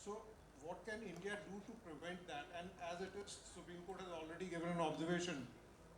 So what can India do to prevent that? And as it is, Supreme Court has already given an observation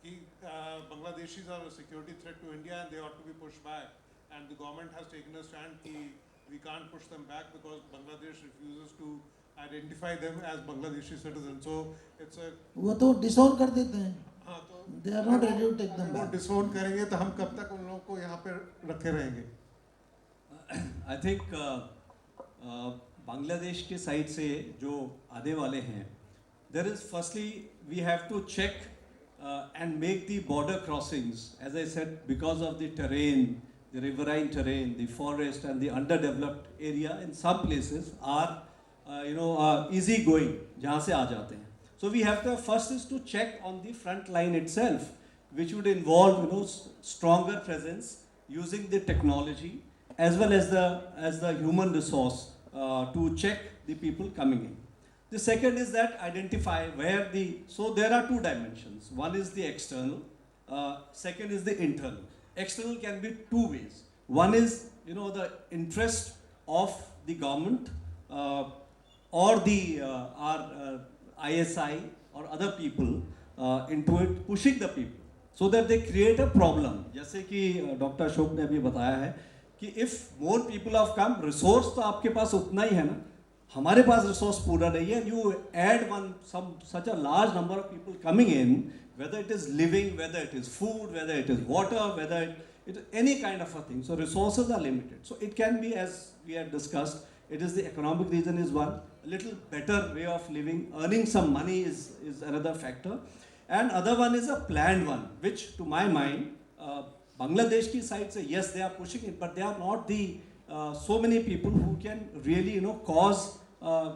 that Bangladeshis are a security threat to India and they ought to be pushed back. And the government has taken a stand that we can't push them back because Bangladesh refuses to identify them as Bangladeshi citizens. So it's a वो तो डिसऑन कर देते हैं. हाँ तो They are not ready to take them वो back. डिसोन करेंगे तो हम कब तक उन लोगों को यहाँ पे रखे रहेंगे? I think बांग्लादेश के साइड से जो आने वाले हैं, there is firstly we have to check and make the border crossings, as I said, because of the terrain, the riverine terrain, the forest and the underdeveloped area in some places are easy going, जहाँ से आ जाते हैं. So we have to first is to check on the front line itself, which would involve stronger presence using the technology as well as the human resource to check the people coming in. The second is that identify where so there are two dimensions. One is the external, second is the internal. External can be two ways. One is the interest of the government or our ISI or other people into it, pushing the people so that they create a problem. जैसे कि doctor Ashok ने अभी बताया है कि if more people have come, resource तो आपके पास उतना ही है ना, हमारे पास resource पूरा नहीं है. You add such a large number of people coming in, whether it is living, whether it is food, whether it is water, whether it is any kind of a thing. So resources are limited. So it can be, as we had discussed, it is the economic reason is one, a little better way of living, earning some money is another factor. And other one is a planned one, which to my mind, Bangladesh ki side say yes, they are pushing it, but they are not the so many people who can really cause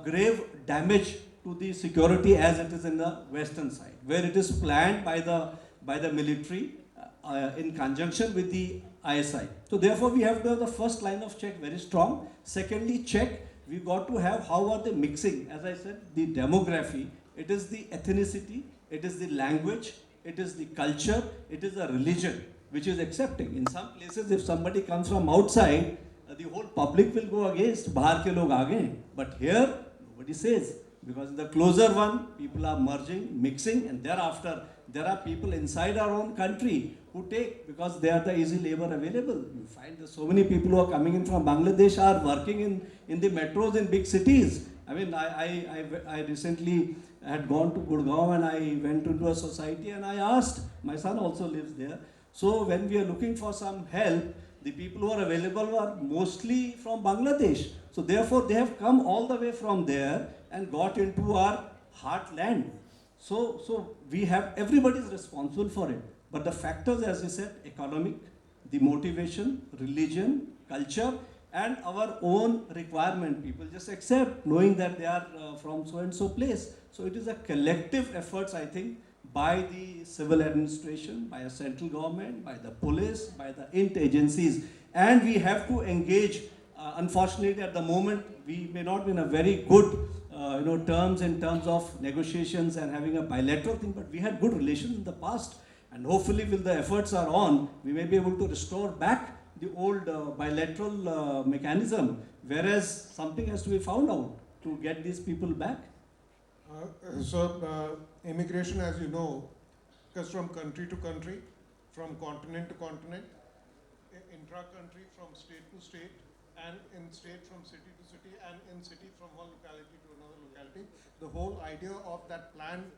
grave damage to the security as it is in the western side, where it is planned by the military in conjunction with the ISI. So therefore we have to have the first line of check very strong. Secondly, check, we got to have how are they mixing. As I said, the demography, it is the ethnicity, it is the language, it is the culture, it is the religion which is accepting. In some places, if somebody comes from outside, the whole public will go against, bahar ke log aa gaye. But here, nobody says, because in the closer one, people are merging, mixing, and thereafter, there are people inside our own country who take, because they are the easy labor available. You find that so many people who are coming in from Bangladesh are working in the metros in big cities. I mean, I recently had gone to Gurgaon and I went into a society and I asked, my son also lives there. So when we are looking for some help, the people who are available are mostly from Bangladesh. So therefore, they have come all the way from there and got into our heartland. So we have, everybody is responsible for it. But the factors, as we said, economic, the motivation, religion, culture, and our own requirement. People just accept, knowing that they are from so and so place. So it is a collective efforts, I think, by the civil administration, by a central government, by the police, by the int agencies. And we have to engage. Unfortunately, at the moment, we may not be in a very good terms in terms of negotiations and having a bilateral thing, but we had good relations in the past. And hopefully, when the efforts are on, we may be able to restore back the old bilateral mechanism, whereas something has to be found out to get these people back. Immigration, as you know, goes from country to country, from continent to continent, intra-country from state to state, and in state from city to city, and in city from one locality to another locality. The whole idea of that planned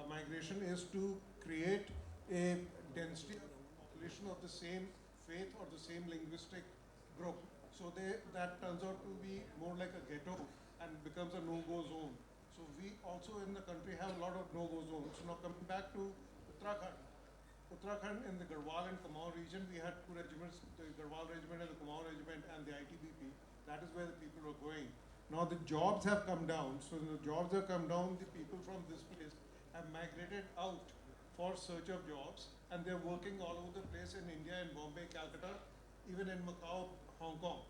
migration is to create a density of population of the same faith or the same linguistic group. So that turns out to be more like a ghetto and becomes a no-go zone. So we also in the country have a lot of no-go zones. So now coming back to Uttarakhand in the Garhwal and Kumaon region, we had two regiments, the Garhwal regiment and the Kumaon regiment and the ITBP. That is where the people are going. Now the jobs have come down. So the jobs have come down, the people from this place have migrated out for search of jobs, and they're working all over the place in India, in Bombay, Calcutta, even in Macau, Hong Kong.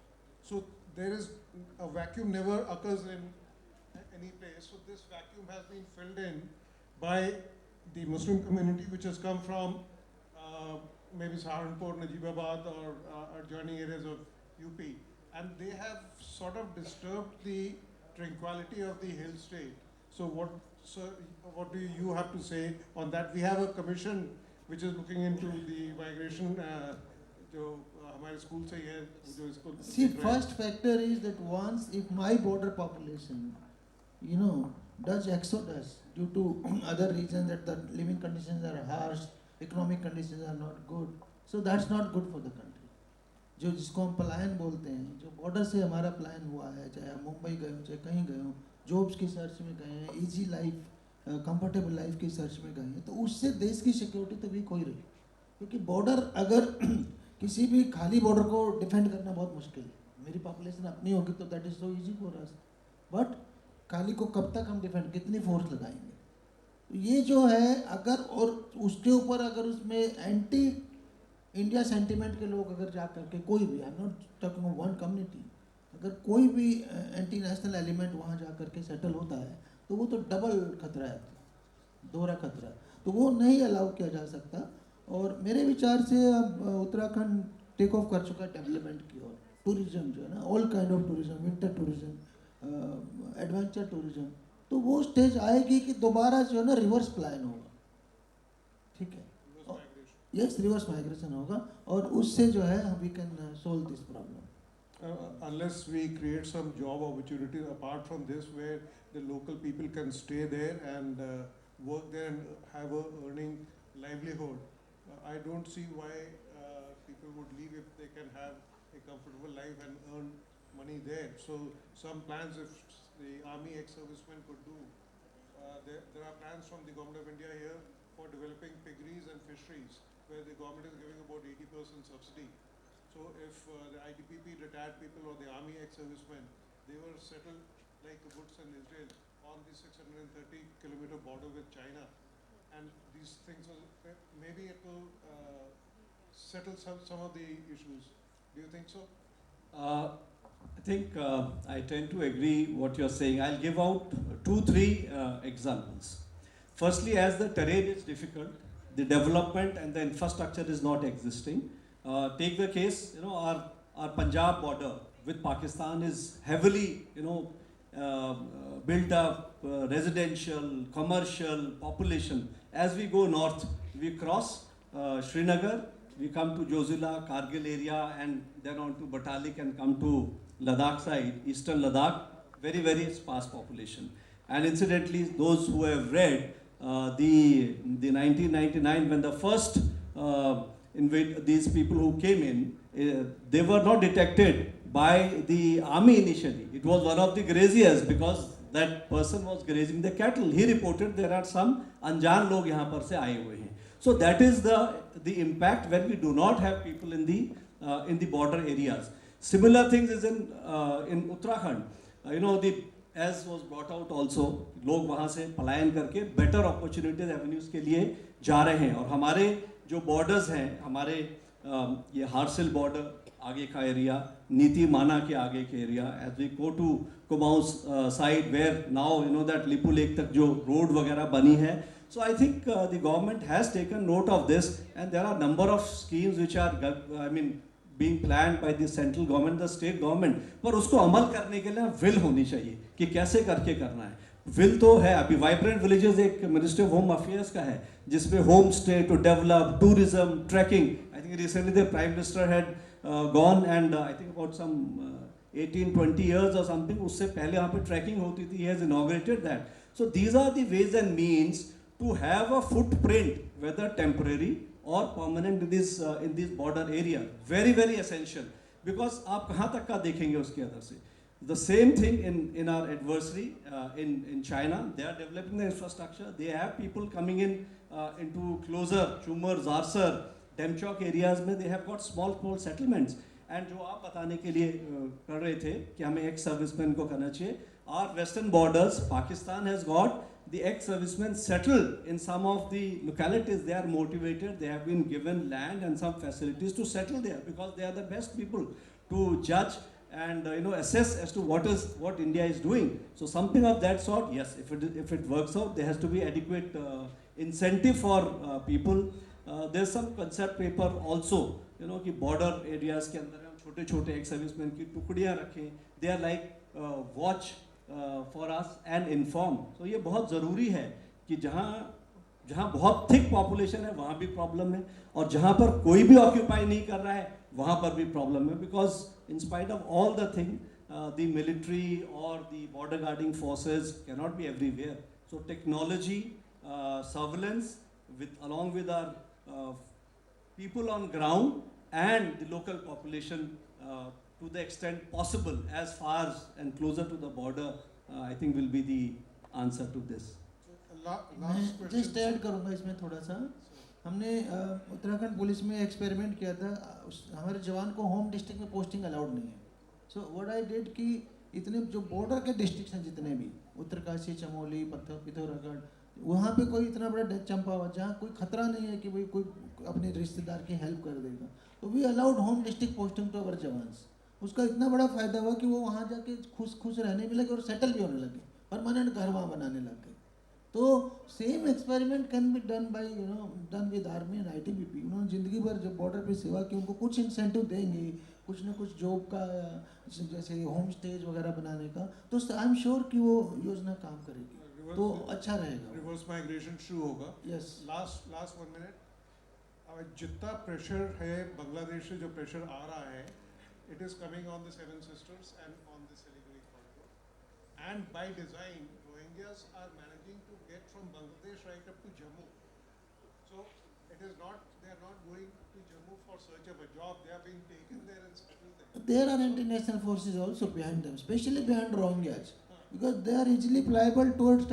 So there is a vacuum never occurs in any place. So this vacuum has been filled in by the Muslim community, which has come from maybe Saharanpur, Najibabad, or adjoining areas of UP. And they have sort of disturbed the tranquility of the hill state. So what do you have to say on that? We have a commission which is looking into the migration. जो हमारे school से ही है जो इसको See, first factor is that once if my border population, does exodus due to other reasons that the living conditions are harsh, economic conditions are not good, so that's not good for the country. जो जिसको हम पलायन बोलते हैं, जो border से हमारा पलायन हुआ है, चाहे हम मुंबई गए हो, चाहे कहीं गए हो, जॉब्स की सर्च में गए हैं, इजी लाइफ, कंफर्टेबल लाइफ की सर्च में गए हैं, तो उससे देश की सिक्योरिटी तो वीक हो ही रही, क्योंकि बॉर्डर अगर किसी भी खाली बॉर्डर को डिफेंड करना बहुत मुश्किल है. मेरी पॉपुलेशन अपनी होगी तो that is so easy for us, but खाली को कब तक हम डिफेंड, कितनी फोर्स लगाएंगे. तो ये जो है अगर, और उसके ऊपर अगर उसमें एंटी इंडिया सेंटिमेंट के लोग अगर जा करके कोई भी, I am not talking of one community, अगर कोई भी एंटी नेशनल एलिमेंट वहाँ जा करके सेटल होता है तो वो तो डबल खतरा है, दोहरा खतरा, तो वो नहीं अलाउ किया जा सकता. और मेरे विचार से अब उत्तराखंड टेक ऑफ कर चुका है डेवलपमेंट की ओर. टूरिज्म जो है ना, all kind of tourism, winter tourism, adventure tourism, तो वो स्टेज आएगी कि दोबारा जो है ना रिवर्स प्लान होगा. ठीक है, यस, रिवर्स माइग्रेशन होगा और उससे जो है we can solve this problem. Unless we create some job opportunities apart from this, where the local people can stay there and work there and have a earning livelihood, I don't see why people would leave if they can have a comfortable life and earn money there. So some plans, if the army ex-servicemen could do, there are plans from the government of India here for developing piggeries and fisheries, where the government is giving about 80% subsidy. So if the ITPP retired people or the army ex-servicemen, they were settled like the Woods and Israel on the 630-kilometer border with China, and these things maybe it will settle some of the issues. Do you think so? I think I tend to agree what you're saying. I'll give out 2-3 examples. Firstly, as the terrain is difficult, the development and the infrastructure is not existing. Take the case, our Punjab border with Pakistan is heavily, built up, residential, commercial, population. As we go north, we cross Srinagar, we come to Jozila, Kargil area, and then on to Batalik and come to Ladakh side, eastern Ladakh, very, very sparse population. And incidentally, those who have read the 1999, when the first these people who came in, they were not detected by the army initially. It was one of the graziers, because that person was grazing the cattle. He reported there are some अनजान लोग यहाँ पर से आए हुए हैं. So that is the impact when we do not have people in the border areas. Similar things is in Uttarakhand. As was brought out also, लोग वहाँ से पलायन करके better opportunities avenues के लिए जा रहे हैं. और हमारे जो borders हैं, हमारे ये हारसिल border आगे का area, नीति माना के आगे के area, as we go to Kumaun's side, where now that Lipu Lake तक जो road वगैरह बनी है. So I think the government has taken note of this, and there are number of schemes which are, being planned by the central government, the state government. पर उसको अमल करने के लिए will होनी चाहिए कि कैसे करके करना है. Will तो है. अभी vibrant villages एक Ministry of Home Affairs का है, जिसमें home stay to develop, tourism, trekking. I think recently the Prime Minister had gone, and I think about some 18-20 years or something, उससे पहले वहाँ पे trekking होती थी. He has inaugurated that. So these are the ways and means to have a footprint, whether temporary or permanent, in this border area. Very, very essential. Because आप कहाँ तक का देखेंगे उसके अंदर से. The same thing in our adversary in China. They are developing the infrastructure. They have people coming in into closer Chumar, Zarsar, Demchok areas में. They have got small settlements. And जो आप बताने के लिए कर रहे थे कि हमें ex-servicemen को करना चाहिए. Our western borders, Pakistan has got the ex-servicemen settled in some of the localities. They are motivated. They have been given land and some facilities to settle there, because they are the best people to judge and assess as to what India is doing. So something of that sort, yes, if it works out, there has to be adequate incentive for people. There's some concept paper also, कि border areas के अंदर हम छोटे-छोटे ex-servicemen की टुकड़ियाँ रखें. They are like watch for us and inform. So ये बहुत ज़रूरी है कि जहाँ बहुत thick population है वहाँ भी problem है, और जहाँ पर कोई भी occupy नहीं कर रहा है वहाँ पर भी problem है, because in spite of all the thing, the military or the border guarding forces cannot be everywhere. So technology, surveillance, along with our people on ground and the local population, to the extent possible, as far as and closer to the border, I think will be the answer to this. Last मैं question. Just add करूँगा इसमें थोड़ा सा. हमने Uttarakhand police में experiment किया था. हमारे जवान को होम डिस्ट्रिक्ट में पोस्टिंग अलाउड नहीं है. सो व्हाट आई डिड कि इतने जो बॉर्डर के डिस्ट्रिक्ट हैं जितने भी, उत्तरकाशी, चमोली, पिथौरागढ़, वहाँ पे कोई इतना बड़ा चंपावत जहाँ कोई खतरा नहीं है कि भाई कोई अपने रिश्तेदार की हेल्प कर देगा, तो we allowed home district posting to our jawans. उसका इतना बड़ा फायदा हुआ कि वो वहाँ जाके खुश रहने भी लगे और सेटल भी होने लगे, परमानेंट घर वहाँ बनाने लग गए. तो same experiment can be done by done with army and ITBP. उन्होंने ज़िंदगी भर जब बॉर्डर पे सेवा की, उनको कुछ इंसेंटिव देंगे, कुछ ना कुछ जॉब का, जैसे होम स्टेज वगैरह बनाने का, तो आई एम श्योर कि वो योजना काम करेगी, तो अच्छा रहेगा. रिवर्स माइग्रेशन शुरू होगा. यस. Last 1 minute. जितना प्रेशर है बांग्लादेश से, जो प्रेशर आ रहा है, it is coming on the Seven Sisters and on the Siliguri corridor. And by design, Rohingyas are managing to get from Bangladesh right up to Jammu. So it is not, they are not going to Jammu for search of a job. They are being taken there and settled there. There are international forces also behind them, especially behind Rohingyas, because they are easily pliable towards